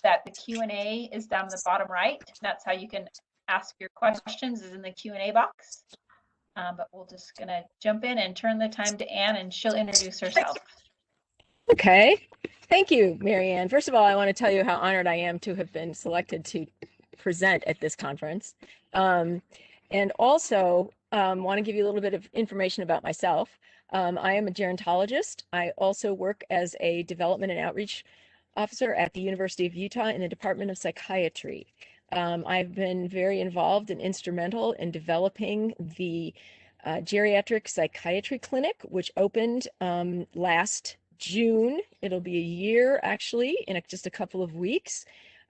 that the Q&A is down the bottom right. That's how you can ask your questions, is in the Q&A box. But we're just gonna jump in and turn the time to Anne, and she'll introduce herself. Okay, thank you, Marianne. First of all, I want to tell you how honored I am to have been selected to present at this conference. And also want to give you a little bit of information about myself. I am a gerontologist. I also work as a development and outreach officer at the University of Utah in the Department of Psychiatry. I've been very involved and instrumental in developing the geriatric psychiatry clinic, which opened last June. It'll be a year actually in just a couple of weeks.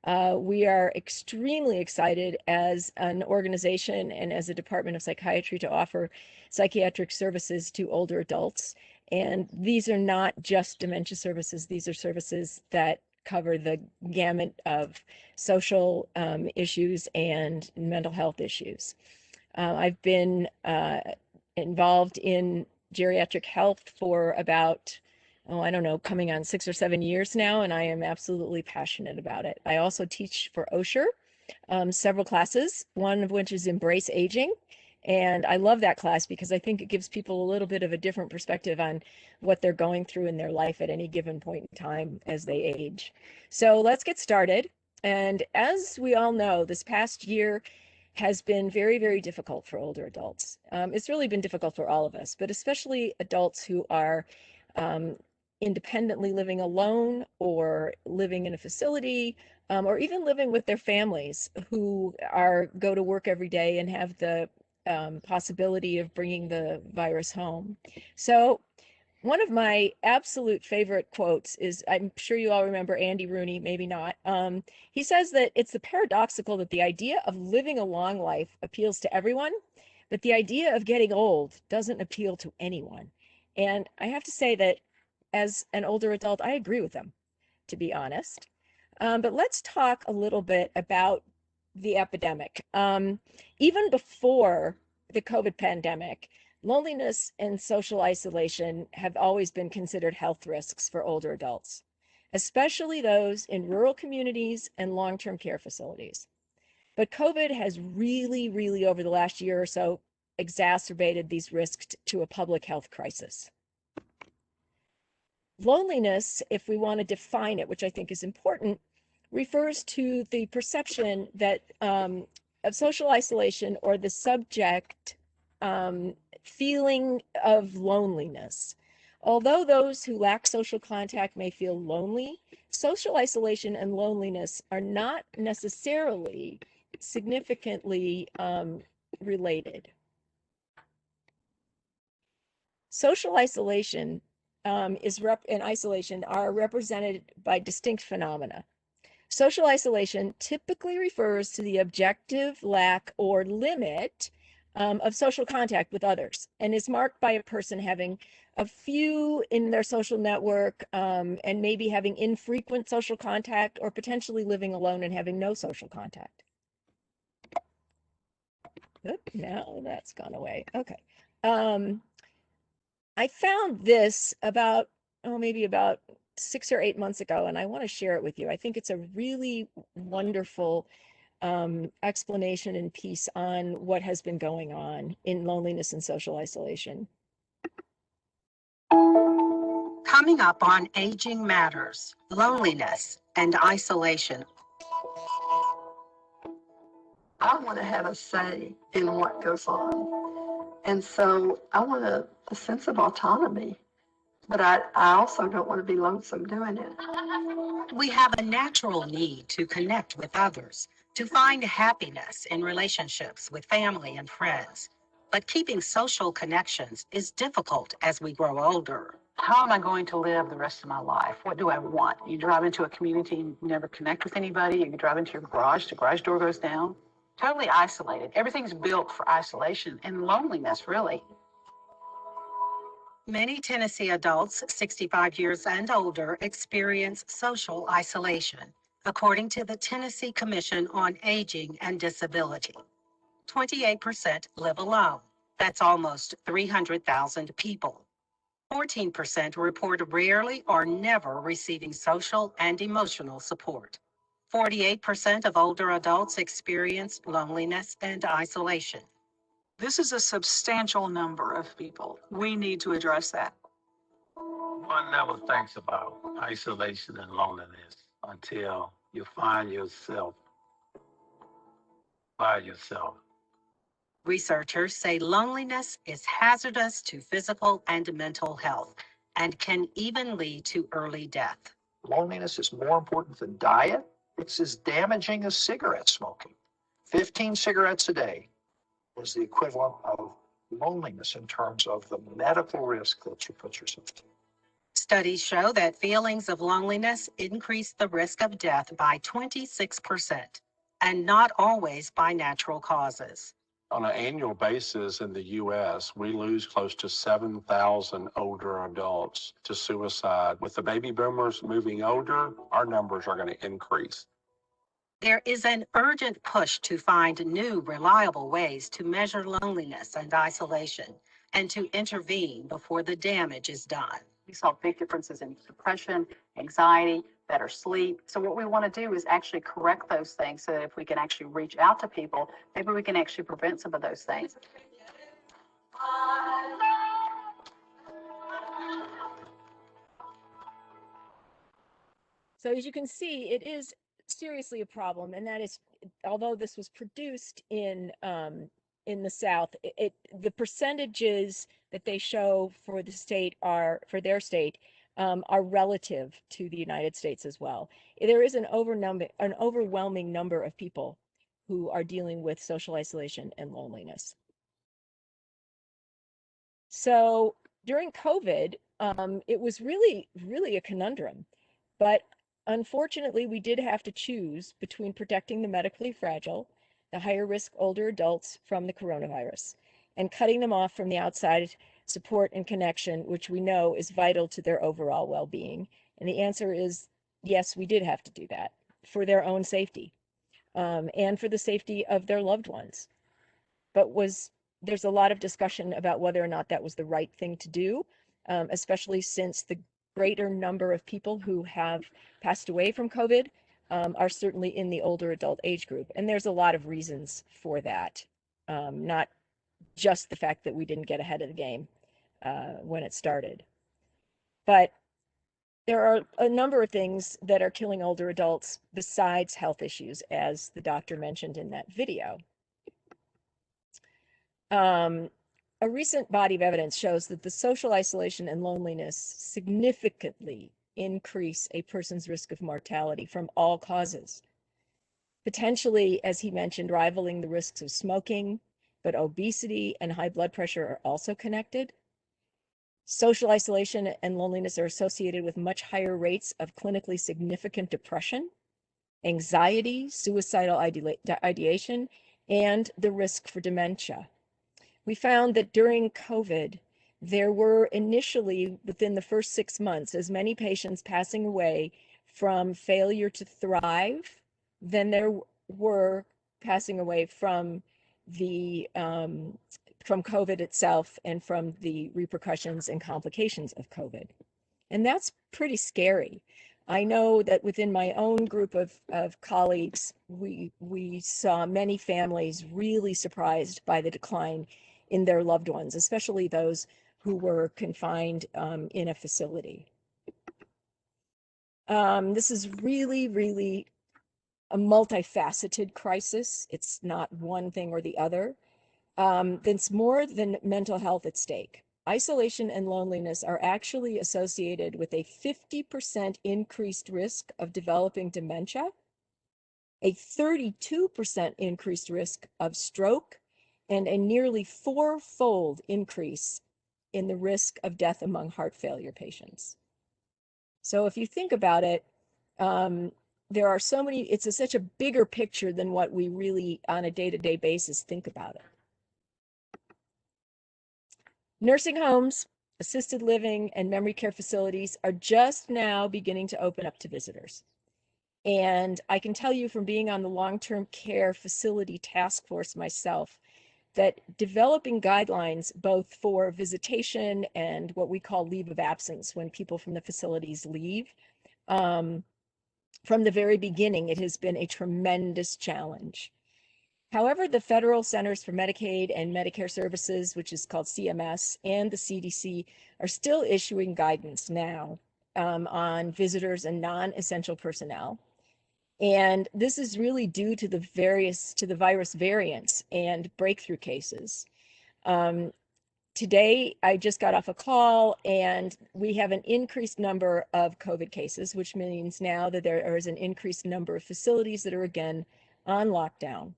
We are extremely excited as an organization and as a Department of Psychiatry to offer psychiatric services to older adults. And these are not just dementia services. These are services that cover the gamut of social issues and mental health issues. I've been involved in geriatric health for about, I don't know, coming on 6 or 7 years now, and I am absolutely passionate about it. I also teach for Osher several classes, one of which is Embrace Aging. And I love that class because I think it gives people a little bit of a different perspective on what they're going through in their life at any given point in time as they age. So let's get started. And as we all know, this past year has been very, very difficult for older adults. It's really been difficult for all of us, but especially adults who are independently living alone or living in a facility, or even living with their families who go to work every day and have the possibility of bringing the virus home. So one of my absolute favorite quotes is, I'm sure you all remember Andy Rooney, maybe not. He says that it's paradoxical that the idea of living a long life appeals to everyone, but the idea of getting old doesn't appeal to anyone. And I have to say that as an older adult, I agree with them, to be honest. But let's talk a little bit about the epidemic. Even before the COVID pandemic, loneliness and social isolation have always been considered health risks for older adults, especially those in rural communities and long-term care facilities. But COVID has really, over the last year or so, exacerbated these risks to a public health crisis. Loneliness, if we want to define it, which I think is important, refers to the perception that of social isolation or the subject feeling of loneliness. Although those who lack social contact may feel lonely, social isolation and loneliness are not necessarily significantly related. Social isolation and isolation are represented by distinct phenomena. Social isolation typically refers to the objective lack or limit of social contact with others and is marked by a person having a few in their social network and maybe having infrequent social contact, or potentially living alone and having no social contact. Now that's gone away. Okay. I found this maybe about 6 or 8 months ago, and I want to share it with you. I think it's a really wonderful explanation and piece on what has been going on in loneliness and social isolation. Coming up on Aging Matters, Loneliness and Isolation. I want to have a say in what goes on. And so I want a sense of autonomy. But I also don't want to be lonesome doing it. We have a natural need to connect with others, to find happiness in relationships with family and friends. But keeping social connections is difficult as we grow older. How am I going to live the rest of my life? What do I want? You drive into a community and you never connect with anybody. You drive into your garage, the garage door goes down. Totally isolated. Everything's built for isolation and loneliness, really. Many Tennessee adults 65 years and older experience social isolation, according to the Tennessee Commission on Aging and Disability. 28% live alone. That's almost 300,000 people. 14% report rarely or never receiving social and emotional support. 48% of older adults experience loneliness and isolation. This is a substantial number of people. We need to address that. One never thinks about isolation and loneliness until you find yourself by yourself. Researchers say loneliness is hazardous to physical and mental health and can even lead to early death. Loneliness is more important than diet. It's as damaging as cigarette smoking. 15 cigarettes a day is the equivalent of loneliness in terms of the medical risk that you put yourself to. Studies show that feelings of loneliness increase the risk of death by 26%, and not always by natural causes. On an annual basis in the U.S., we lose close to 7,000 older adults to suicide. With the baby boomers moving older, our numbers are going to increase. There is an urgent push to find new, reliable ways to measure loneliness and isolation and to intervene before the damage is done. We saw big differences in depression, anxiety, better sleep. So what we want to do is actually correct those things so that if we can actually reach out to people, maybe we can actually prevent some of those things. So as you can see, it is seriously a problem, and that is, although this was produced in the South, the percentages that they show for the state for their state are relative to the United States as well. There is an overwhelming number of people who are dealing with social isolation and loneliness. So during COVID, it was really a conundrum, but unfortunately, we did have to choose between protecting the medically fragile, the higher risk older adults from the coronavirus, and cutting them off from the outside support and connection, which we know is vital to their overall well-being. And the answer is yes, we did have to do that for their own safety, and for the safety of their loved ones. But there's a lot of discussion about whether or not that was the right thing to do, especially since the greater number of people who have passed away from COVID are certainly in the older adult age group. And there's a lot of reasons for that, not just the fact that we didn't get ahead of the game when it started. But there are a number of things that are killing older adults besides health issues, as the doctor mentioned in that video. A recent body of evidence shows that the social isolation and loneliness significantly increase a person's risk of mortality from all causes, potentially, as he mentioned, rivaling the risks of smoking, but obesity and high blood pressure are also connected. Social isolation and loneliness are associated with much higher rates of clinically significant depression, anxiety, suicidal ideation, and the risk for dementia. We found that during COVID, there were initially, within the first 6 months, as many patients passing away from failure to thrive than there were passing away from COVID itself and from the repercussions and complications of COVID. And that's pretty scary. I know that within my own group of colleagues, we saw many families really surprised by the decline in their loved ones, especially those who were confined in a facility. This is really a multifaceted crisis. It's not one thing or the other. There's more than mental health at stake. Isolation and loneliness are actually associated with a 50% increased risk of developing dementia, a 32% increased risk of stroke, and a nearly 4-fold increase in the risk of death among heart failure patients. So if you think about it, there are so many, it's such a bigger picture than what we really on a day-to-day basis think about it. Nursing homes, assisted living, and memory care facilities are just now beginning to open up to visitors. And I can tell you from being on the long-term care facility task force myself, that developing guidelines both for visitation and what we call leave of absence when people from the facilities leave from the very beginning, it has been a tremendous challenge. However, the Federal Centers for Medicaid and Medicare Services, which is called CMS, and the CDC are still issuing guidance now on visitors and non-essential personnel. And this is really due to the virus variants and breakthrough cases. Today, I just got off a call and we have an increased number of COVID cases, which means now that there is an increased number of facilities that are again on lockdown.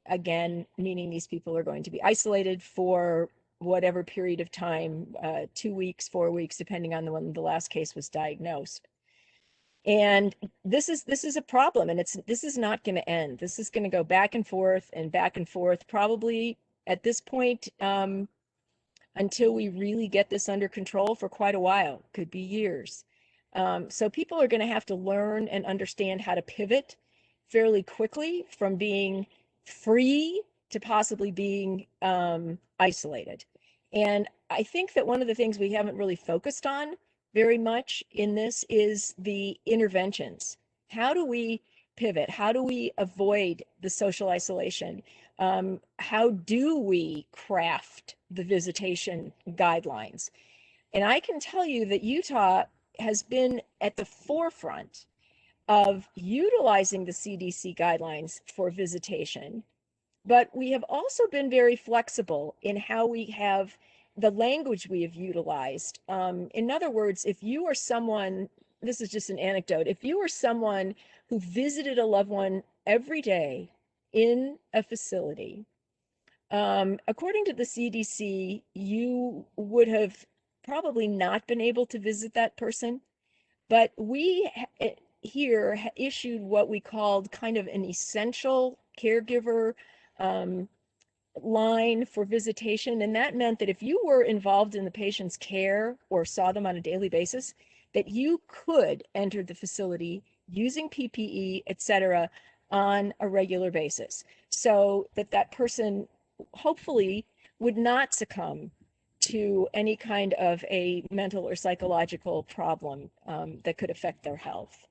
Again, meaning these people are going to be isolated for whatever period of time, 2 weeks, 4 weeks, depending on when the last case was diagnosed. And this is a problem, and this is not going to end. This is going to go back and forth, probably at this point, until we really get this under control for quite a while, could be years. So people are going to have to learn and understand how to pivot fairly quickly from being free to possibly being isolated. And I think that one of the things we haven't really focused on very much in this is the interventions. How do we pivot? How do we avoid the social isolation? How do we craft the visitation guidelines? And I can tell you that Utah has been at the forefront of utilizing the CDC guidelines for visitation, but we have also been very flexible in how we have the language we have utilized. In other words, if you are someone, this is just an anecdote, if you are someone who visited a loved one every day in a facility, according to the CDC, you would have probably not been able to visit that person, but we here issued what we called kind of an essential caregiver line for visitation. And that meant that if you were involved in the patient's care or saw them on a daily basis, that you could enter the facility using PPE, et cetera, on a regular basis, so that that person hopefully would not succumb to any kind of a mental or psychological problem that could affect their health.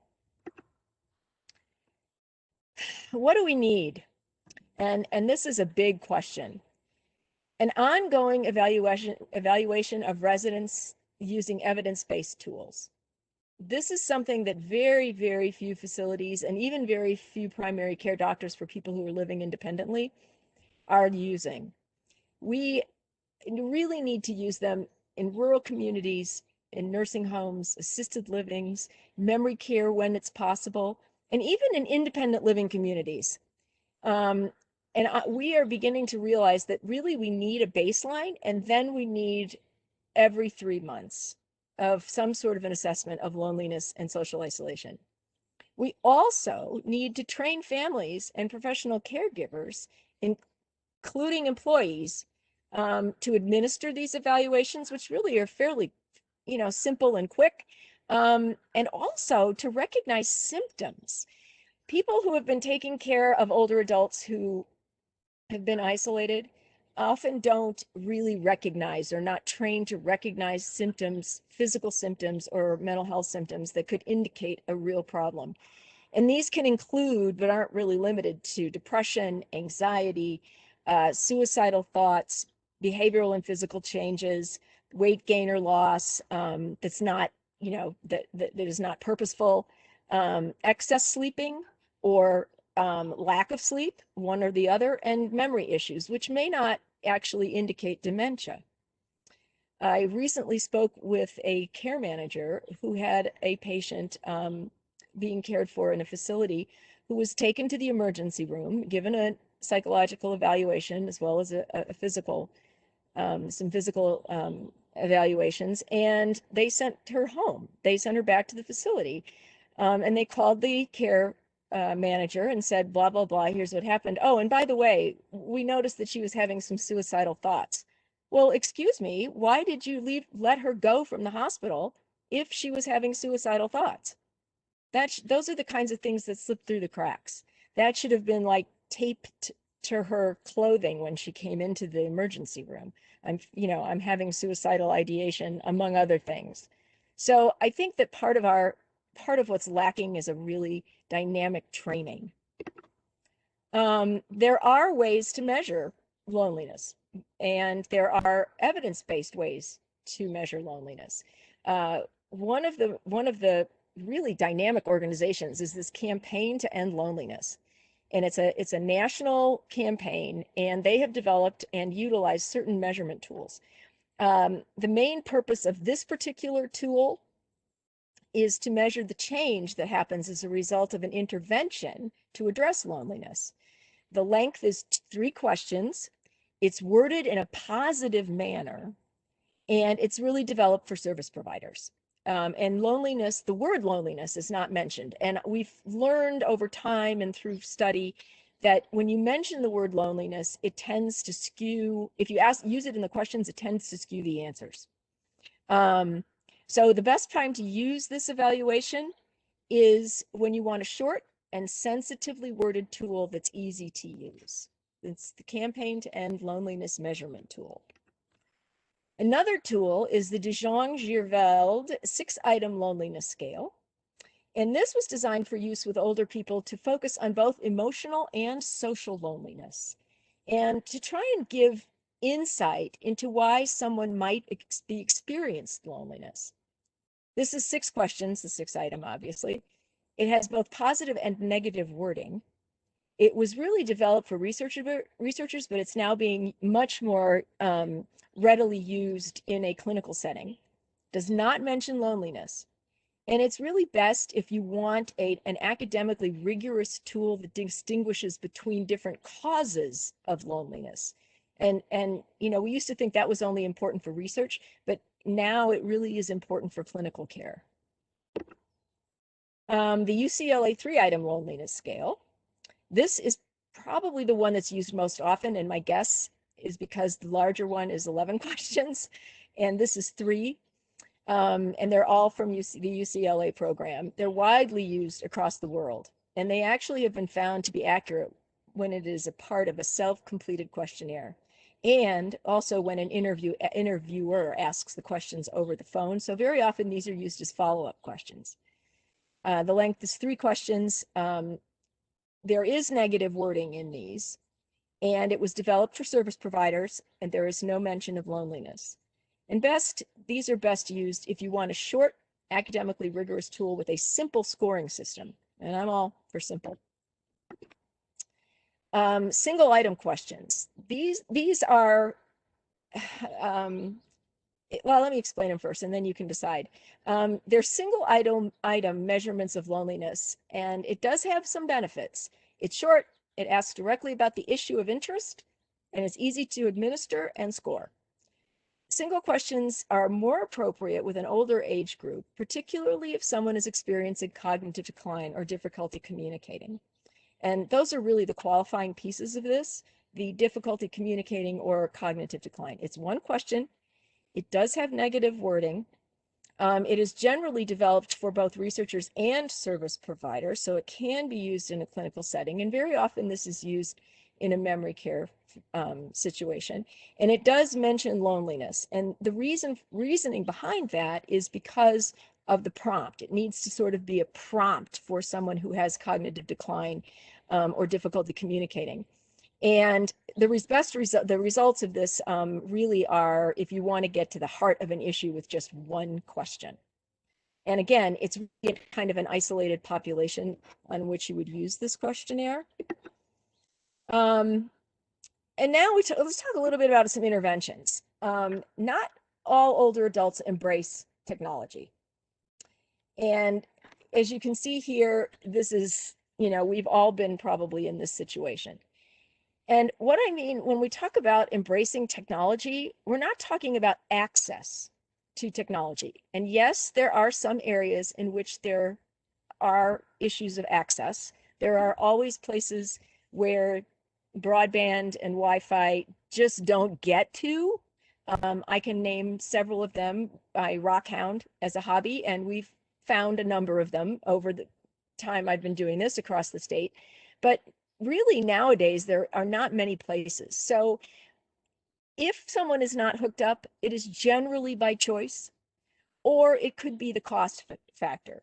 What do we need? And this is a big question. An ongoing evaluation of residents using evidence-based tools. This is something that very, very few facilities and even very few primary care doctors for people who are living independently are using. We really need to use them in rural communities, in nursing homes, assisted livings, memory care when it's possible, and even in independent living communities. We are beginning to realize that really we need a baseline, and then we need every 3 months of some sort of an assessment of loneliness and social isolation. We also need to train families and professional caregivers, including employees, to administer these evaluations, which really are fairly, simple and quick, and also to recognize symptoms. People who have been taking care of older adults who have been isolated often don't really recognize, or not trained to recognize symptoms, physical symptoms or mental health symptoms that could indicate a real problem. And these can include, but aren't really limited to, depression, anxiety, suicidal thoughts, behavioral and physical changes, weight gain or loss that's not, that is not purposeful, excess sleeping or lack of sleep, one or the other, and memory issues, which may not actually indicate dementia. I recently spoke with a care manager who had a patient being cared for in a facility who was taken to the emergency room, given a psychological evaluation as well as a physical, some physical evaluations, and they sent her home. They sent her back to the facility, and they called the care manager and said, blah, blah, blah, here's what happened. Oh, and by the way, we noticed that she was having some suicidal thoughts. Well, excuse me, why did you let her go from the hospital if she was having suicidal thoughts? Those are the kinds of things that slip through the cracks. That should have been like taped to her clothing when she came into the emergency room. I'm having suicidal ideation, among other things. So I think that part of our part of what's lacking is a really dynamic training. There are ways to measure loneliness, and there are evidence-based ways to measure loneliness. One of the really dynamic organizations is this Campaign to End Loneliness. And it's a national campaign, and they have developed and utilized certain measurement tools. The main purpose of this particular tool is to measure the change that happens as a result of an intervention to address loneliness. The length is 3 questions. It's worded in a positive manner, and it's really developed for service providers. And loneliness, the word loneliness is not mentioned. And we've learned over time and through study that when you mention the word loneliness, it tends to skew, if you use it in the questions, it tends to skew the answers. So the best time to use this evaluation is when you want a short and sensitively worded tool that's easy to use. It's the Campaign to End Loneliness Measurement Tool. Another tool is the Dijon-Girveld 6-item loneliness scale. And this was designed for use with older people to focus on both emotional and social loneliness, and to try and give insight into why someone might be experiencing loneliness. This is 6 questions, the 6-item, obviously. It has both positive and negative wording. It was really developed for researchers, but it's now being much more readily used in a clinical setting. Does not mention loneliness. And it's really best if you want an academically rigorous tool that distinguishes between different causes of loneliness. And you know, we used to think that was only important for research, but now it really is important for clinical care. The UCLA 3-item loneliness scale. This is probably the one that's used most often, and my guess is because the larger one is 11 questions, and this is 3. And they're all from the UCLA program. They're widely used across the world, and they actually have been found to be accurate when it is a part of a self-completed questionnaire, and also when an interviewer asks the questions over the phone. So very often these are used as follow-up questions. The length is 3 questions. There is negative wording in these, and it was developed for service providers, and there is no mention of loneliness. And these are best used if you want a short, academically rigorous tool with a simple scoring system. And I'm all for simple. Single item questions. These are, well, let me explain them first, and then you can decide. They're single item measurements of loneliness, and it does have some benefits. It's short, it asks directly about the issue of interest, and it's easy to administer and score. Single questions are more appropriate with an older age group, particularly if someone is experiencing cognitive decline or difficulty communicating. And those are really the qualifying pieces of this, the difficulty communicating or cognitive decline. It's 1 question. It does have negative wording. It is generally developed for both researchers and service providers, so it can be used in a clinical setting, and very often this is used in a memory care situation. And it does mention loneliness, and the reasoning behind that is because of the prompt. It needs to sort of be a prompt for someone who has cognitive decline or difficulty communicating. And the results of this really are if you want to get to the heart of an issue with just 1 question. And again, it's really kind of an isolated population on which you would use this questionnaire. And now let's talk a little bit about some interventions. Not all older adults embrace technology. And as you can see here, this is, you know, we've all been probably in this situation. And what I mean when we talk about embracing technology, we're not talking about access to technology. And yes, there are some areas in which there are issues of access. There are always places where broadband and Wi-Fi just don't get to. I can name several of them. I rockhound as a hobby, and we've found a number of them over the time I've been doing this across the state. But really nowadays, there are not many places. So if someone is not hooked up, it is generally by choice, or it could be the cost factor.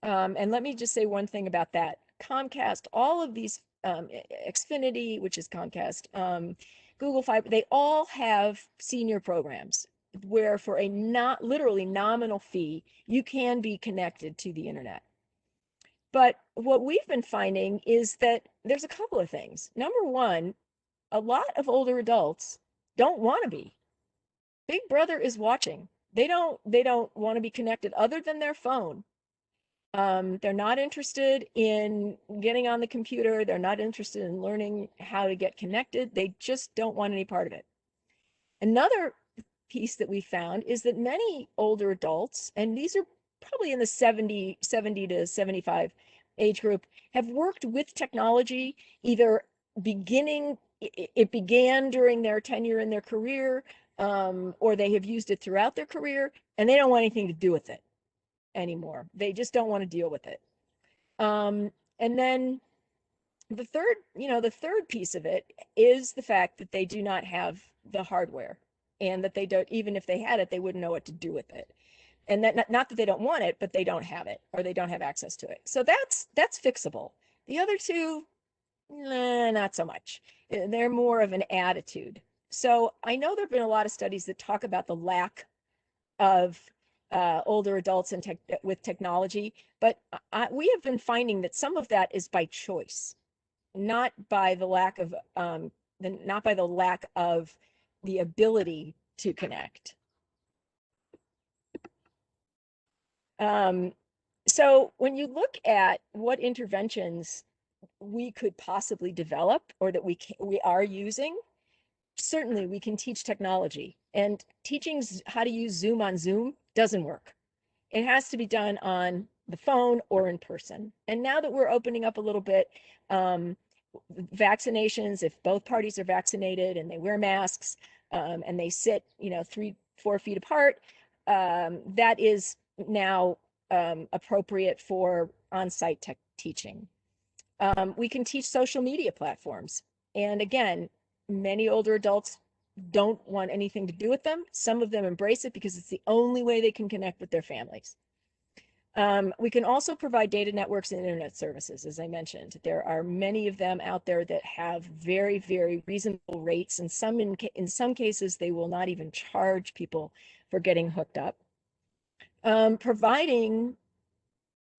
And let me just say one thing about that. Comcast, all of these, Xfinity, which is Comcast, Google Fiber, they all have senior programs where for a not literally nominal fee, you can be connected to the internet. But what we've been finding is that there's a couple of things. Number one, a lot of older adults don't want to be. Big Brother is watching. They don't want to be connected other than their phone. They're not interested in getting on the computer. They're not interested in learning how to get connected. They just don't want any part of it. Another piece that we found is that many older adults, and these are probably in the 70 to 75 age group, have worked with technology, either it began during their tenure in their career, or they have used it throughout their career, and they don't want anything to do with it anymore. They just don't want to deal with it. And then the third piece of it is the fact that they do not have the hardware, and that they don't, even if they had it, they wouldn't know what to do with it. And that not that they don't want it, but they don't have it, or they don't have access to it. So that's fixable. The other two, not so much. They're more of an attitude. So I know there have been a lot of studies that talk about the lack of older adults with technology, but we have been finding that some of that is by choice, not by the lack of the ability to connect. So when you look at what interventions we could possibly develop, or that we are using, certainly we can teach technology, and teaching how to use Zoom on Zoom doesn't work. It has to be done on the phone or in person. And now that we're opening up a little bit, vaccinations, if both parties are vaccinated and they wear masks, and they sit 3-4 feet apart, that is now appropriate for on-site tech teaching. We can teach social media platforms. And again, many older adults don't want anything to do with them. Some of them embrace it because it's the only way they can connect with their families. We can also provide data networks and internet services, as I mentioned. There are many of them out there that have very, very reasonable rates, and in some cases, they will not even charge people for getting hooked up. Providing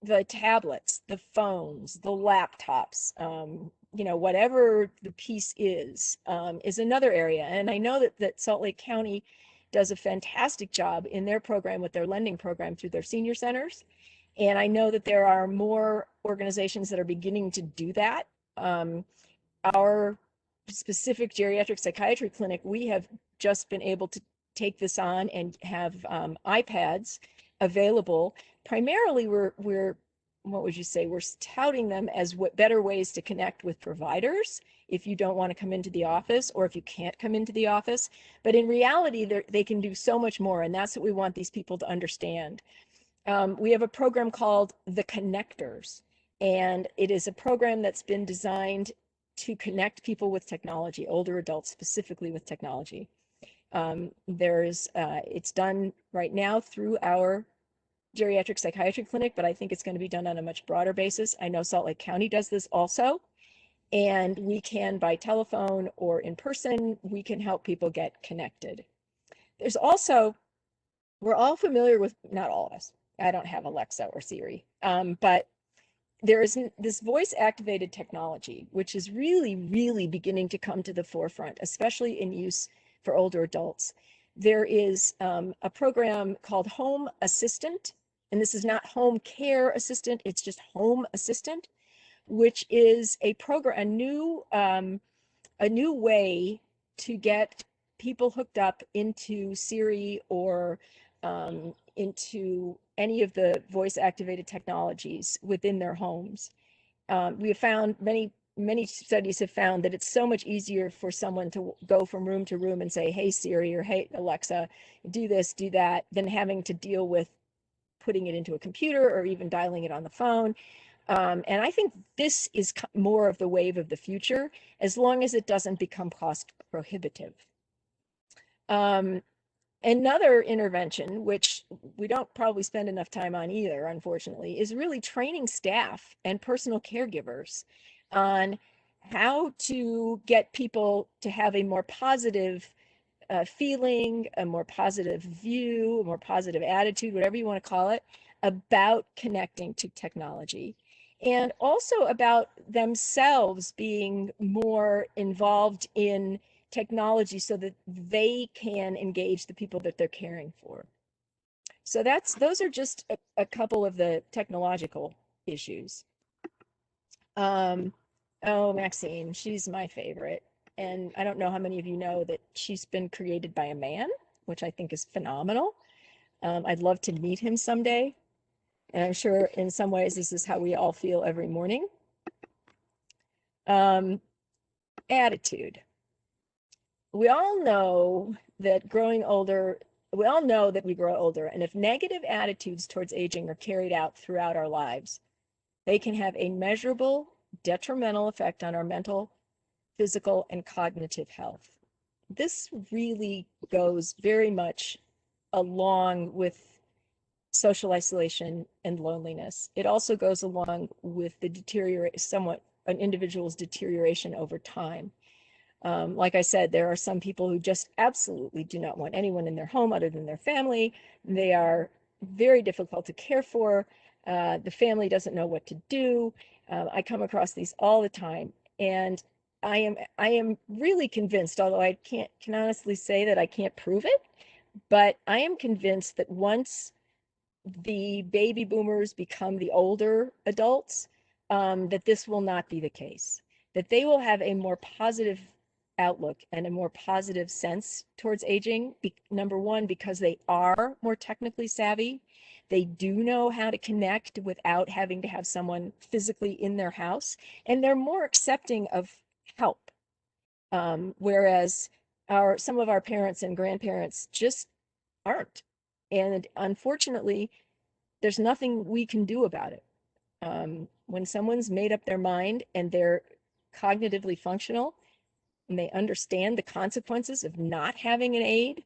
the tablets, the phones, the laptops, whatever the piece is another area. And I know that Salt Lake County does a fantastic job in their program with their lending program through their senior centers. And I know that there are more organizations that are beginning to do that. Our specific geriatric psychiatry clinic, we have just been able to take this on and have iPads available. Primarily, we're what would you say? We're touting them as better ways to connect with providers if you don't want to come into the office, or if you can't come into the office. But in reality, they can do so much more, and that's what we want these people to understand. We have a program called The Connectors, and it is a program that's been designed to connect people with technology, older adults specifically with technology. It's done right now through our geriatric psychiatry clinic, but I think it's going to be done on a much broader basis. I know Salt Lake County does this also, and we can, by telephone or in person, we can help people get connected. There's also, we're all familiar with, not all of us, I don't have Alexa or Siri, but there is this voice activated technology, which is really, really beginning to come to the forefront, especially in use for older adults. There is a program called Home Assistant, and this is not home care assistant, it's just Home Assistant, which is a new way to get people hooked up into Siri or into any of the voice activated technologies within their homes. We have found many studies have found that it's so much easier for someone to go from room to room and say, hey Siri, or hey Alexa, do this, do that, than having to deal with putting it into a computer or even dialing it on the phone. And I think this is more of the wave of the future, as long as it doesn't become cost prohibitive. Another intervention, which we don't probably spend enough time on either, unfortunately, is really training staff and personal caregivers on how to get people to have a more positive feeling, a more positive view, a more positive attitude, whatever you want to call it, about connecting to technology. And also about themselves being more involved in technology so that they can engage the people that they're caring for. So those are just a couple of the technological issues. Oh, Maxine, she's my favorite. And I don't know how many of you know that she's been created by a man, which I think is phenomenal. I'd love to meet him someday. And I'm sure in some ways this is how we all feel every morning. Attitude. We all know that growing older, we all know that we grow older. And if negative attitudes towards aging are carried out throughout our lives, they can have a measurable detrimental effect on our mental, physical, and cognitive health. This really goes very much along with social isolation and loneliness. It also goes along with the an individual's deterioration over time. Like I said, there are some people who just absolutely do not want anyone in their home other than their family. They are very difficult to care for. The family doesn't know what to do. I come across these all the time, and I am really convinced, although I can honestly say that I can't prove it, but I am convinced that once the baby boomers become the older adults, that this will not be the case, that they will have a more positive outlook and a more positive sense towards aging. Number one, because they are more technically savvy. They do know how to connect without having to have someone physically in their house, and they're more accepting of help. Whereas some of our parents and grandparents just aren't. And unfortunately, there's nothing we can do about it. When someone's made up their mind and they're cognitively functional and they understand the consequences of not having an aid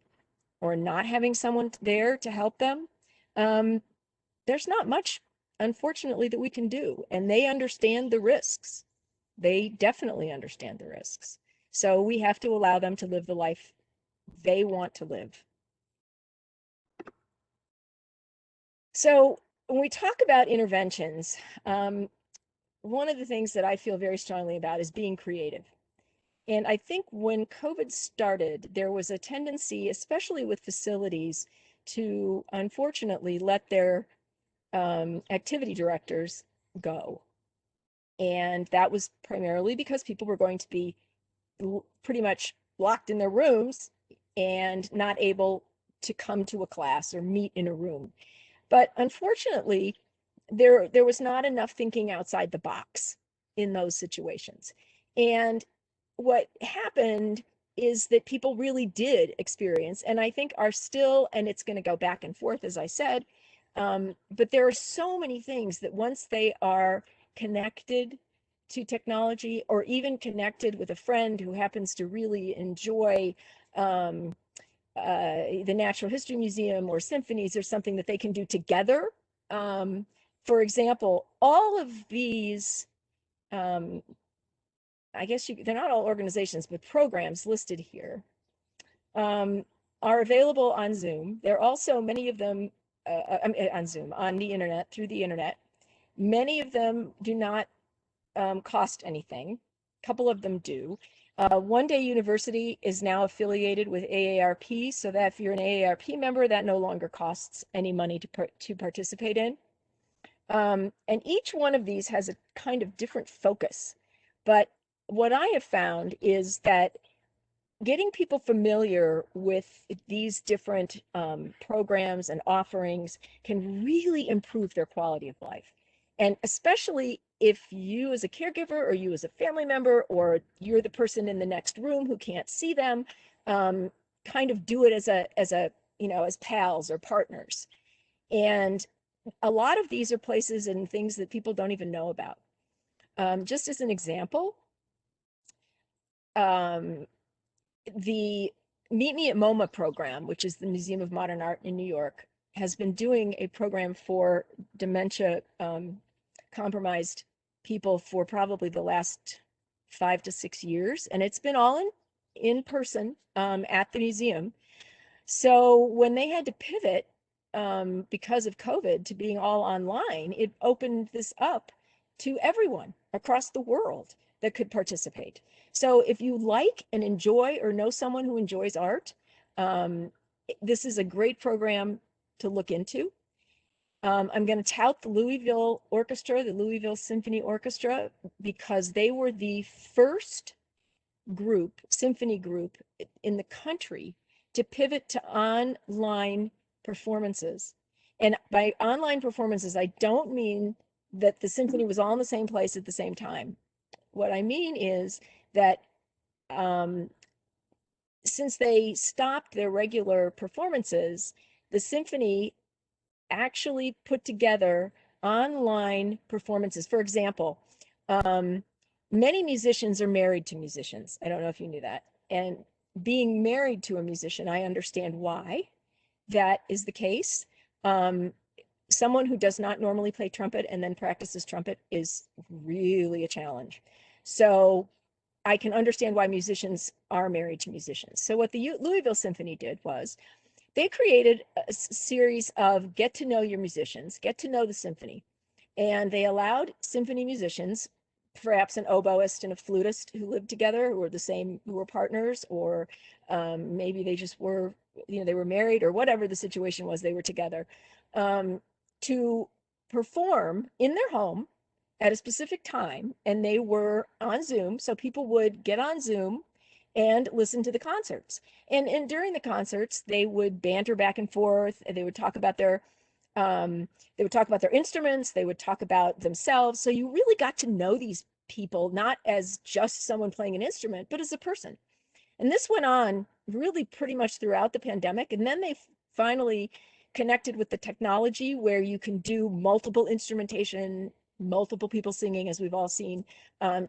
or not having someone there to help them, there's not much, unfortunately, that we can do. And they understand the risks. They definitely understand the risks. So we have to allow them to live the life they want to live. So when we talk about interventions, one of the things that I feel very strongly about is being creative. And I think when COVID started, there was a tendency, especially with facilities, to unfortunately let their activity directors go. And that was primarily because people were going to be pretty much locked in their rooms and not able to come to a class or meet in a room. But unfortunately, there was not enough thinking outside the box in those situations. And what happened is that people really did experience, and I think are still, and it's going to go back and forth, as I said, but there are so many things that once they are connected to technology, or even connected with a friend who happens to really enjoy the Natural History Museum or symphonies or something that they can do together. For example, all of these, I guess they're not all organizations, but programs listed here are available on Zoom. There are also many of them on Zoom, on the internet, through the internet. Many of them do not cost anything. A couple of them do. One Day University is now affiliated with AARP, so that if you're an AARP member, that no longer costs any money to participate in. And each one of these has a kind of different focus. But what I have found is that getting people familiar with these different programs and offerings can really improve their quality of life. And especially if you as a caregiver, or you as a family member, or you're the person in the next room who can't see them, kind of do it as pals or partners. And a lot of these are places and things that people don't even know about. Just as an example, the Meet Me at MoMA program, which is the Museum of Modern Art in New York, has been doing a program for dementia compromised people for probably the last 5 to 6 years, and it's been all in person at the museum. So when they had to pivot because of COVID to being all online, it opened this up to everyone across the world that could participate. So if you like and enjoy or know someone who enjoys art, this is a great program to look into. I'm going to tout the Louisville Orchestra, the Louisville Symphony Orchestra, because they were the first group, symphony group in the country to pivot to online performances. And by online performances, I don't mean that the symphony was all in the same place at the same time. What I mean is that since they stopped their regular performances, the symphony actually put together online performances. For example, many musicians are married to musicians. I don't know if you knew that. And being married to a musician, I understand why that is the case. Someone who does not normally play trumpet and then practices trumpet is really a challenge. So I can understand why musicians are married to musicians. So what the Louisville Symphony did was they created a series of get to know your musicians, get to know the symphony. And they allowed symphony musicians, perhaps an oboist and a flutist who lived together, who were the same, who were partners, or maybe they just were, they were married, or whatever the situation was, they were together, to perform in their home at a specific time. And they were on Zoom. So people would get on Zoom and listen to the concerts. And during the concerts, they would banter back and forth. They would talk about their instruments. They would talk about themselves. So you really got to know these people, not as just someone playing an instrument, but as a person. And this went on really pretty much throughout the pandemic. And then they finally connected with the technology where you can do multiple instrumentation, multiple people singing, as we've all seen,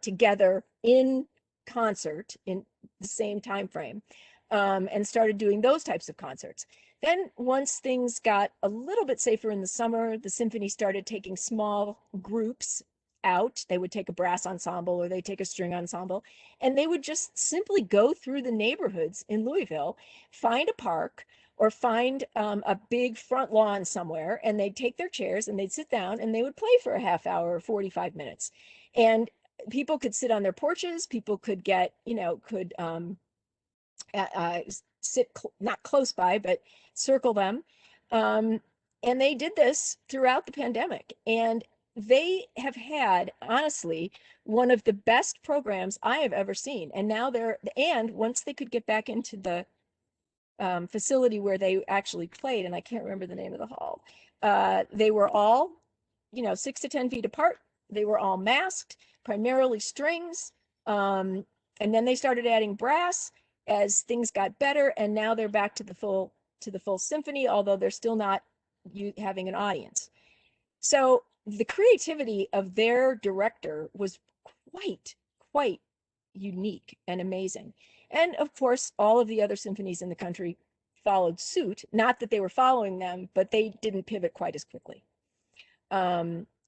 together in concert in the same time frame, and started doing those types of concerts. Then once things got a little bit safer in the summer, the symphony started taking small groups out. They would take a brass ensemble or they take a string ensemble, and they would just simply go through the neighborhoods in Louisville, find a park or find a big front lawn somewhere, and they'd take their chairs and they'd sit down and they would play for a half hour or 45 minutes. And people could sit on their porches, people could get, could sit not close by, but circle them. And they did this throughout the pandemic. And they have had, honestly, one of the best programs I have ever seen. And now and once they could get back into the facility where they actually played, and I can't remember the name of the hall, they were all, 6 to 10 feet apart. They were all masked, primarily strings. And then they started adding brass as things got better. And now they're back to the full symphony, although they're still not having an audience. So the creativity of their director was quite unique and amazing. And of course, all of the other symphonies in the country followed suit. Not that they were following them, but they didn't pivot quite as quickly.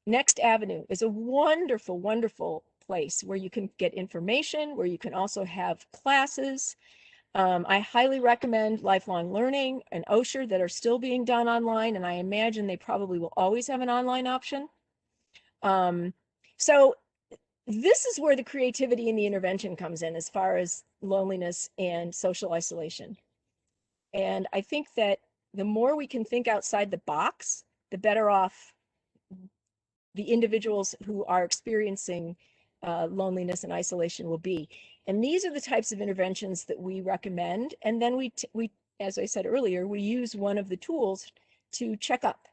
Next Avenue is a wonderful, wonderful place where you can get information, where you can also have classes. I highly recommend Lifelong Learning and Osher that are still being done online, and I imagine they probably will always have an online option. So this is where the creativity and the intervention comes in as far as loneliness and social isolation. And I think that the more we can think outside the box, the better off the individuals who are experiencing loneliness and isolation will be. And these are the types of interventions that we recommend. And then we, as I said earlier, we use one of the tools to check up.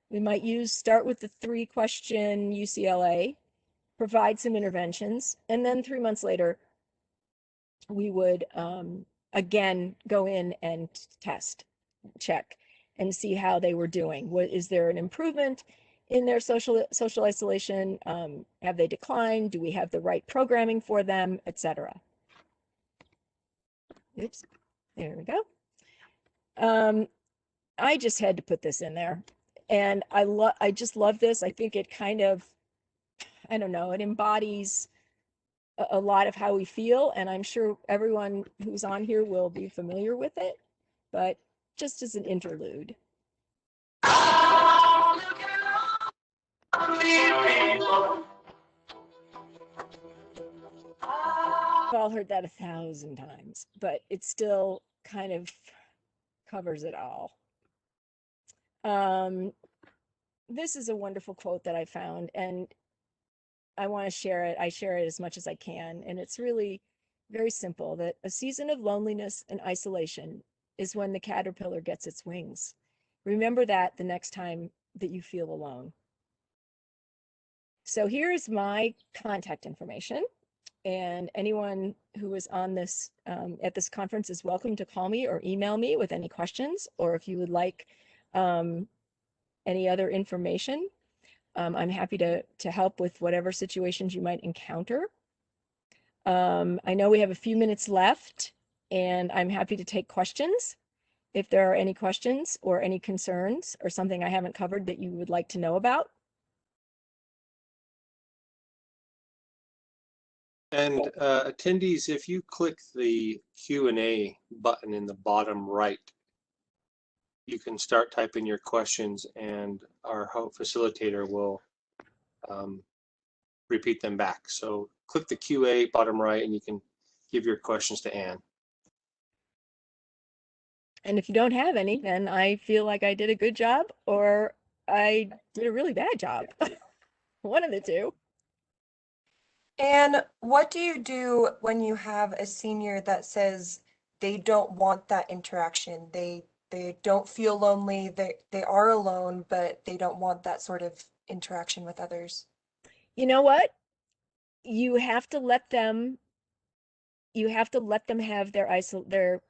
We might start with the 3-question UCLA, provide some interventions, and then 3 months later, we would again go in and check, and see how they were doing. Is there an improvement in their social isolation? Have they declined? Do we have the right programming for them, etc.? Oops. There we go. I just had to put this in there. And I just love this. I think it kind of, I don't know, it embodies a lot of how we feel. And I'm sure everyone who's on here will be familiar with it, but just as an interlude. I've all heard that 1,000 times, but it still kind of covers it all. This is a wonderful quote that I found, and I want to share it. I share it as much as I can. And it's really very simple, that a season of loneliness and isolation is when the caterpillar gets its wings. Remember that the next time that you feel alone. So here is my contact information. And anyone who is on this at this conference is welcome to call me or email me with any questions, or if you would like any other information. I'm happy to help with whatever situations you might encounter. I know we have a few minutes left, and I'm happy to take questions. If there are any questions or any concerns or something I haven't covered that you would like to know about. And attendees, if you click the Q&A button in the bottom right, you can start typing your questions, and our facilitator will repeat them back. So click the QA bottom right, and you can give your questions to Anne. And if you don't have any, then I feel like I did a good job or I did a really bad job. One of the two. And what do you do when you have a senior that says they don't want that interaction? They don't feel lonely, they are alone, but they don't want that sort of interaction with others. You know what? You have to let them have their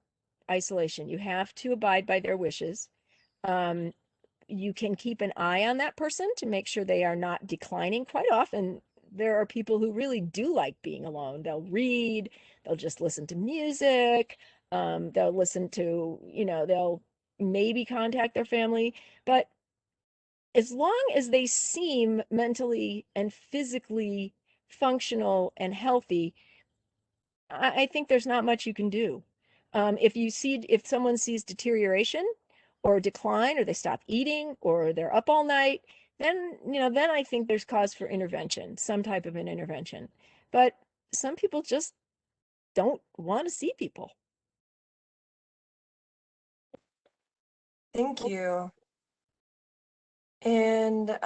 isolation. You have to abide by their wishes. You can keep an eye on that person to make sure they are not declining. Quite often, there are people who really do like being alone. They'll read, they'll just listen to music, they'll listen to, they'll maybe contact their family. But as long as they seem mentally and physically functional and healthy, I think there's not much you can do. If someone sees deterioration or decline, or they stop eating, or they're up all night, then I think there's cause for intervention, some type of an intervention. But some people just don't want to see people. Thank you. And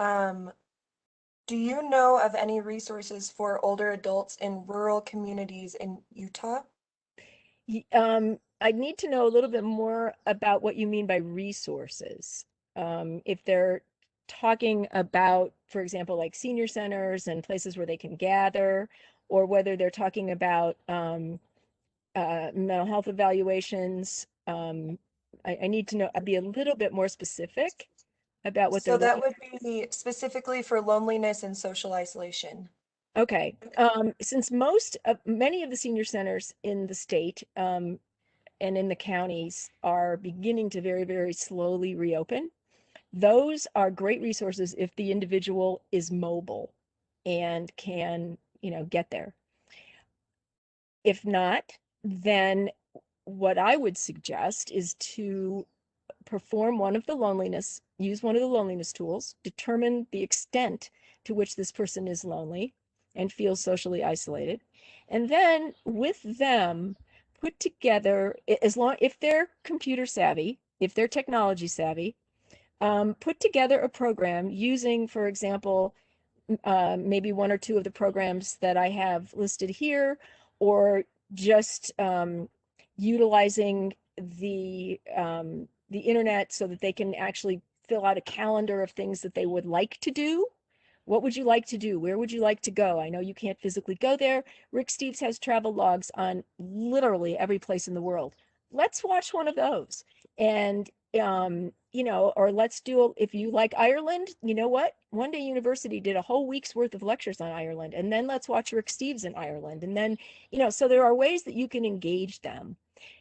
do you know of any resources for older adults in rural communities in Utah? I need to know a little bit more about what you mean by resources. If they're talking about, for example, like senior centers and places where they can gather, or whether they're talking about mental health evaluations. I need to know, I'd be a little bit more specific about what So they're that looking. would be specifically for loneliness and social isolation. Okay. Since many of the senior centers in the state and in the counties are beginning to very, very slowly reopen, those are great resources if the individual is mobile and can, get there. If not, then what I would suggest is to use one of the loneliness tools, determine the extent to which this person is lonely and feels socially isolated. And then with them, put together, if they're computer savvy, if they're technology savvy, put together a program using, for example, maybe one or two of the programs that I have listed here, or just utilizing the internet so that they can actually fill out a calendar of things that they would like to do. What would you like to do? Where would you like to go? I know you can't physically go there. Rick Steves has travel logs on literally every place in the world. Let's watch one of those. And or let's do, if you like Ireland, you know what? One Day University did a whole week's worth of lectures on Ireland, and then let's watch Rick Steves in Ireland. And then, so there are ways that you can engage them.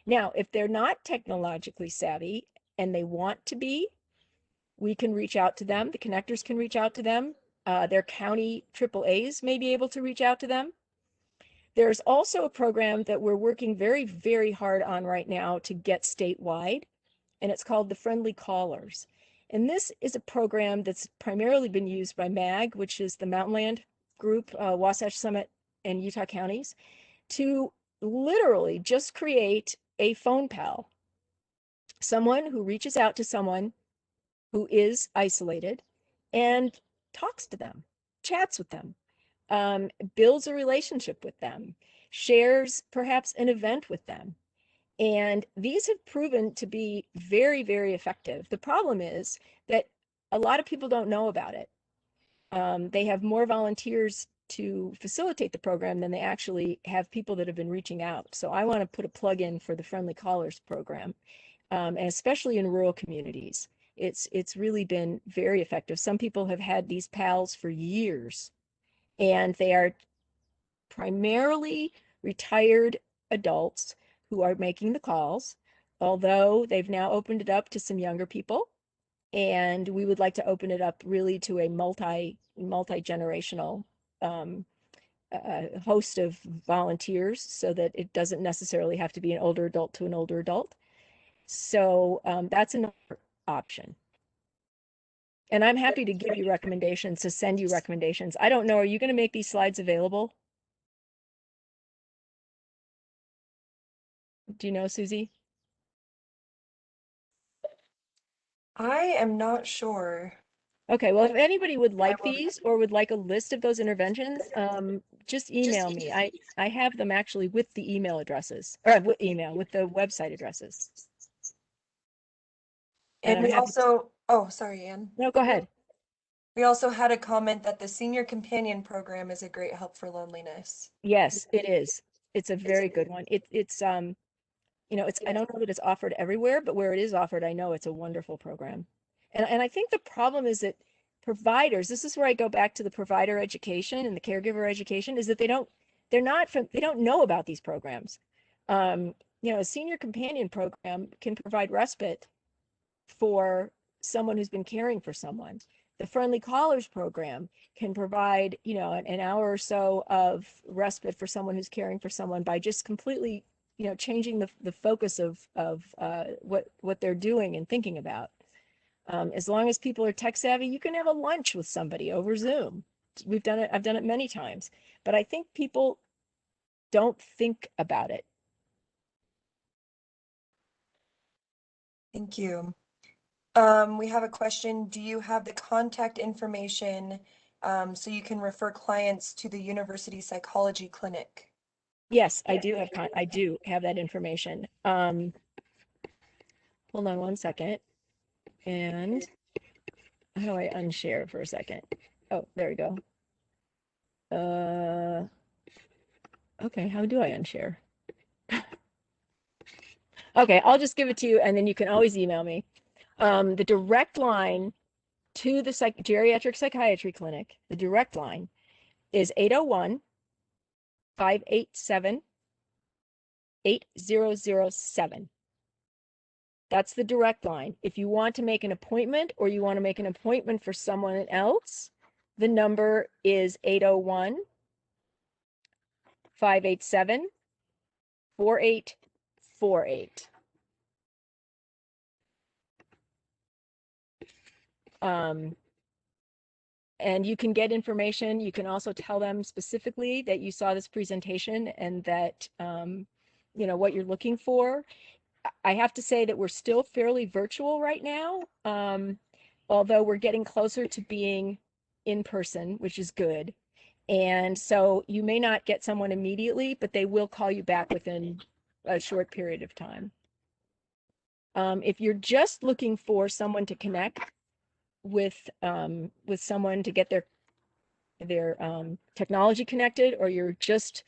Now, if they're not technologically savvy and they want to be, we can reach out to them. The connectors can reach out to them. Their county AAAs may be able to reach out to them. There's also a program that we're working very, very hard on right now to get statewide, and it's called the Friendly Callers. And this is a program that's primarily been used by MAG, which is the Mountainland Group, Wasatch Summit and Utah counties, to literally just create a phone pal, someone who reaches out to someone who is isolated and talks to them, chats with them, builds a relationship with them, shares perhaps an event with them. And these have proven to be very, very effective. The problem is that a lot of people don't know about it. They have more volunteers to facilitate the program than they actually have people that have been reaching out. So I want to put a plug in for the Friendly Callers program, and especially in rural communities. It's really been very effective. Some people have had these pals for years, and they are primarily retired adults who are making the calls, although they've now opened it up to some younger people. And we would like to open it up really to a multi-generational host of volunteers, so that it doesn't necessarily have to be an older adult to an older adult. So that's another option. And I'm happy to give you recommendations, to send you recommendations. I don't know, are you going to make these slides available? Do you know, Susie? I am not sure. Okay, well, if anybody would like these or would like a list of those interventions, just email me. I have them actually with the email addresses, or with the website addresses. And we I'm happy also, oh, sorry, Anne. No, go ahead. We also had a comment that the Senior Companion Program is a great help for loneliness. Yes, it is. It's a very good one. It's you know, I don't know that it's offered everywhere, but where it is offered, I know it's a wonderful program. And I think the problem is that providers, this is where I go back to the provider education and the caregiver education, is that they don't know about these programs. You know, a senior companion program can provide respite for someone who's been caring for someone. The Friendly Callers program can provide, you know, an hour or so of respite for someone who's caring for someone by just completely, you know, changing the focus of what they're doing and thinking about. As long as people are tech savvy, you can have a lunch with somebody over Zoom. We've done it. I've done it many times, but I think people don't think about it. Thank you. We have a question. Do you have the contact information so you can refer clients to the University Psychology Clinic? Yes, I do have that information. Hold on one second. And how do I unshare for a second? Oh, there we go. Okay, how do I unshare? Okay, I'll just give it to you, and then you can always email me. The direct line to the geriatric psychiatry clinic, the direct line is 801-587-8007. That's the direct line. If you want to make an appointment, or you want to make an appointment for someone else, the number is 801-587-4848. And you can get information. You can also tell them specifically that you saw this presentation and that, you know, what you're looking for. I have to say that we're still fairly virtual right now, although we're getting closer to being in person, which is good. And so you may not get someone immediately, but they will call you back within a short period of time. If you're just looking for someone to connect with someone to get their technology connected, or you're just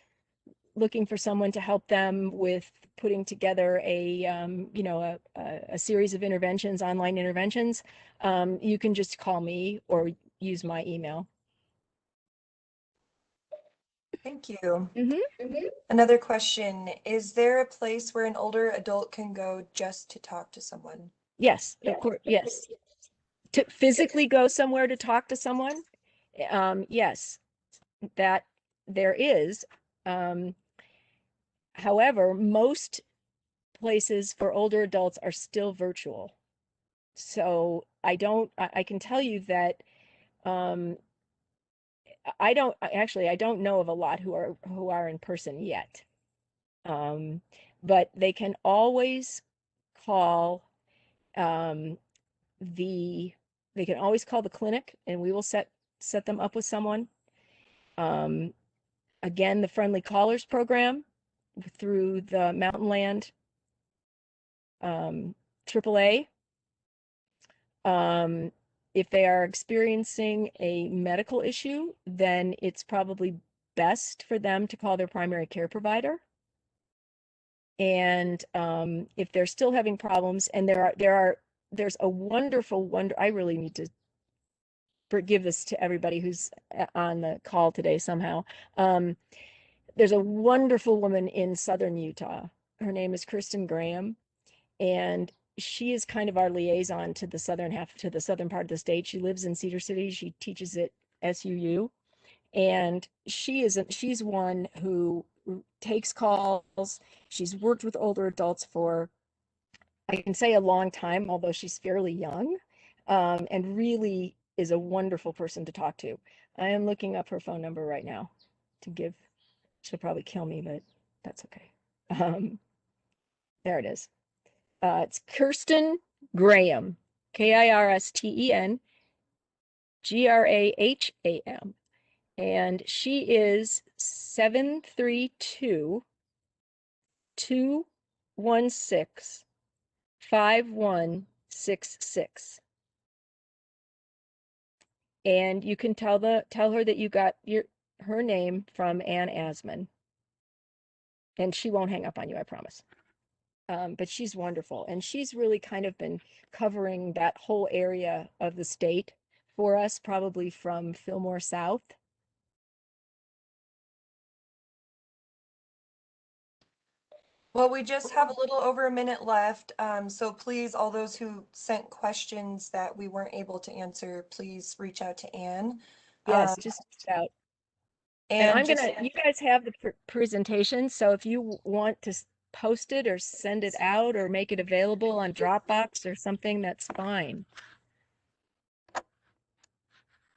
looking for someone to help them with putting together a you know, a series of interventions, online interventions, you can just call me or use my email. Thank you. Mm-hmm. Another question, is there a place where an older adult can go just to talk to someone? Yes, of course. Yes. To physically go somewhere to talk to someone? Yes, that there is. However, most places for older adults are still virtual. So I can tell you that I don't know of a lot who are in person yet. But they can always call they can always call the clinic and we will set them up with someone. Again, the Friendly Callers program through the Mountain Land AAA. If they are experiencing a medical issue, then it's probably best for them to call their primary care provider. And if they're still having problems, and there's a wonderful I really need to give this to everybody who's on the call today somehow. There's a wonderful woman in southern Utah. Her name is Kristen Graham, and she is kind of our liaison to the southern part of the state. She lives in Cedar City. She teaches at SUU, and she's one who takes calls. She's worked with older adults for, I can say, a long time, although she's fairly young, and really is a wonderful person to talk to. I am looking up her phone number right now to give. She'll probably kill me, but that's okay. There it is. It's Kirsten Graham, Kirsten Graham, and she is 732-216-5166. And you can tell her that you got her name from Ann Asman, and she won't hang up on you, I promise. But she's wonderful, and she's really kind of been covering that whole area of the state for us, probably from Fillmore South. Well, we just have a little over a minute left. So please, all those who sent questions that we weren't able to answer, please reach out to Anne. Yes, just reach out. And I'm you guys have the presentation, so if you want to post it or send it out or make it available on Dropbox or something, that's fine.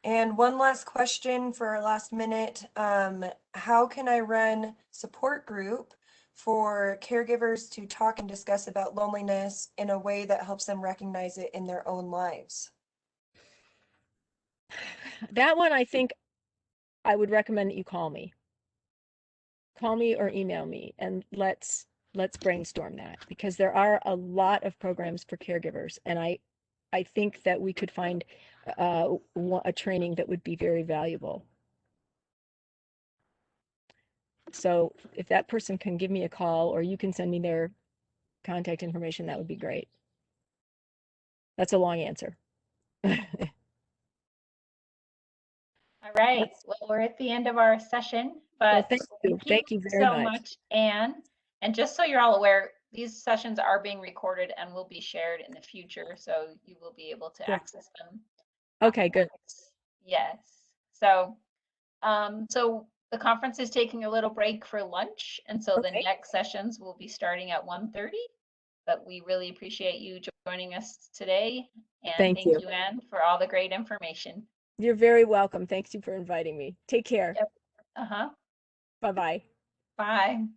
And one last question for our last minute. How can I run support group for caregivers to talk and discuss about loneliness in a way that helps them recognize it in their own lives? That one, I think I would recommend that you call me. Call me or email me, and let's brainstorm that, because there are a lot of programs for caregivers, and I think that we could find a training that would be very valuable. So if that person can give me a call, or you can send me their contact information, that would be great. That's a long answer. All right. Well, we're at the end of our session, but well, thank you very much, Anne. And just so you're all aware, these sessions are being recorded and will be shared in the future, so you will be able to access them. Okay, good. Yes. So, so the conference is taking a little break for lunch, and so the next sessions will be starting at 1:30. But we really appreciate you joining us today, and thank you, Anne, for all the great information. You're very welcome. Thanks you for inviting me. Take care. Yep. Bye-bye. Bye.